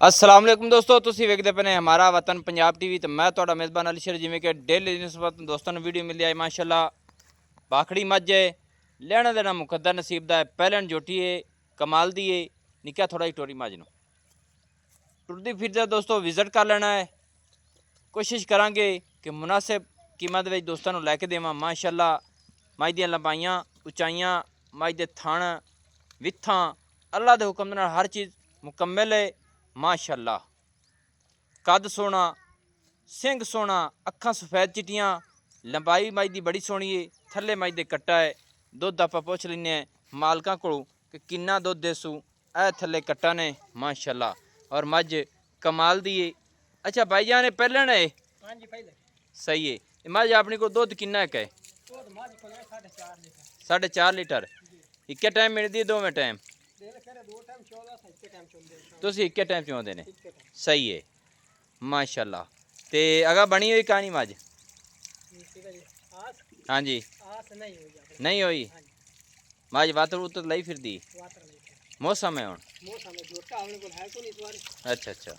अस्सलाम वालेकुम दोस्तों, तुसी वेखदे पे ने हमारा वतन पंजाब टीवी। तो मैं तुहाडा मेज़बान अली शेर। जिवें कि डेली निस्बत दोस्तों ने वीडियो मिली है माशाअल्लाह। बाखड़ी मझ है, लेना देना मुकद्दर नसीब दा है। पहलन जोटी है, कमाल दी है, निक्का थोड़ा ही टोरी मझ नूं टुरदी फिरदा दोस्तों विजिट कर लेना है। कोशिश करांगे कि मुनासिब कीमत विच दोस्तों नूं लैके देवां। माशाअल्लाह मझ दियां लंबाइयां उचाइयां, मझ दे थण विथां अल्लाह दे हुक्म नाल हर चीज़ मुकम्मल है। माशाअल्लाह कद सोना, सिंग सोना, अखां सफेद चिट्टियां, लंबाई मझ दी बड़ी सोहनी है। थल्ले मझ दे कट्टा है। दुध आपां पुछ लैने मालकां कोलों कि किन्ना दुध देसू। ऐ थल्ले कट्टा ने माशाअल्लाह और मझ कमाल दी है। अच्छा भाईजान ने पहले ने सही है। मझ अपने को दुध किन्ना है? 4.5 लीटर इक्के टाइम मिलती है? दोवें टाइम तुसी इक्के टाइम चोंदे ने? सही है माशाअल्लाह। ते अगर बनी हुई कहानी मझ? हाँ जी नहीं हुई मझ वातर वूतर लाई फिरदी? मौसम है हुण? अच्छा अच्छा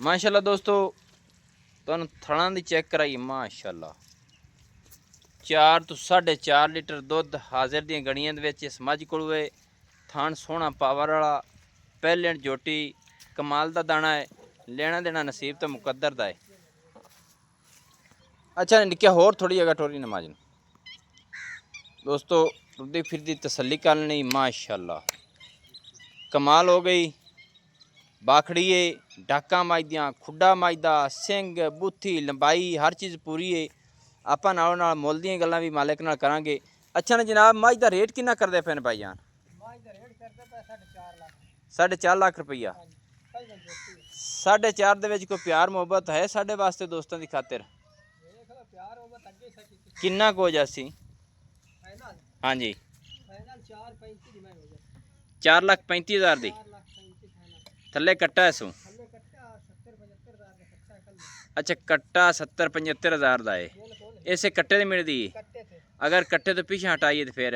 माशाअल्लाह दोस्तों तुहानू थणा दी चेक कराई माशाअल्लाह। 4 तो 4.5 लीटर दुध हाजिर दी गड़ियां दे विच इस मझ कोल है। थान सोहना पावर वाला, पहले जोटी कमाल दा दाना है। लेना देना नसीब तो मुकद्दर दा है। अच्छा निक्के होर थोड़ी जगह टोरी नमाज दोस्तों टुरदी फिरदी तसल्ली कर लेनी माशाअल्लाह। कमाल हो गई। बाखड़ी है, डाका मझ दियां, खुड्डा मझ दा, सिंग बूथी लंबाई हर चीज़ पूरी है। आपां नालों नाल मुल दियां गल्लां भी मालिक नाल करांगे। अच्छा ना जनाब मझ दा रेट किन्ना करदे पे ने भाईजान? 4.5 लाख रुपया। 4.5 दे विच कोई प्यार मुहब्बत है साडे वास्ते दोस्तों की खातिर? किन्ना को जासी? हाँ जी 4,35,000 दी थल्ले कट्टा है सू? अच्छा कट्टा 70-75 हज़ार का है। इसे कट्टे तो मिलती है? अगर कट्टे तो पीछे हटाइए तो फिर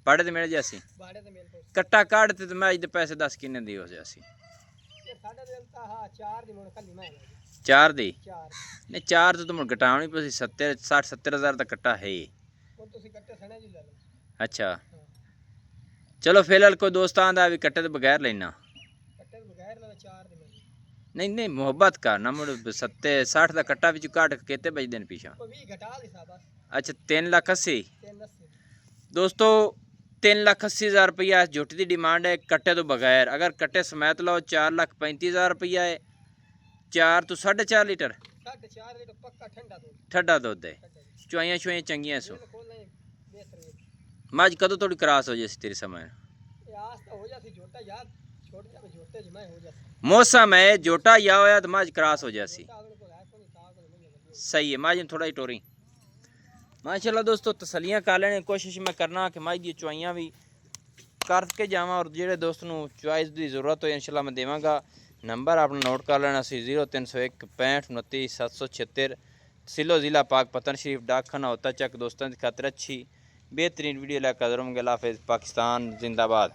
बाड़े तो मिल जासी? कट्टा काटते तो मैं अज पैसे 10 किन्ने दी हो जासी? 4 दी नहीं 4 तो तुम घटानी पी 60-70 हज़ार का कट्टा है। अच्छा चलो फिलहाल कोई दोस्त आंदा भी कट्टे तो बगैर लेना नहीं नहीं मुहब्बत करना मुड़ 70-60 का कट्टा भी काट के केते बजते हैं पीछा? अच्छा 3,80,000 दोस्तों 3,80,000 रुपया जुट की डिमांड है कट्टे तो बगैर। अगर कट्टे समेत लो 4,35,000 रुपया है। 4 तो 4.5 लीटर ठंडा दुध है। चुआइयां छुआइयां चंगियां सो। मझ कदों थोड़ी क्रॉस हो जाए तेरे समय? मौसम है जोटा या होया तो मझ क्रॉस हो जासी। सही है मझ थोड़ा ही टोरी माशाअल्लाह। दोस्तों तसलियां कर लेने कोशिश मैं करना कि मझ दी चुआइयां भी करके जावा और जेडे दोस्त नूं चॉइस की जरूरत हो इंशाल्लाह मैं देवांगा। नंबर अपना नोट कर लेना 0301 65 29 776 सिलो ज़िला पाक पतन शरीफ डाकखाना होता चक। दोस्तों की खातिर अच्छी बेहतरीन वीडियो लेकर हाजिर होंगे। अल्लाह हाफिज़। पाकिस्तान जिंदाबाद।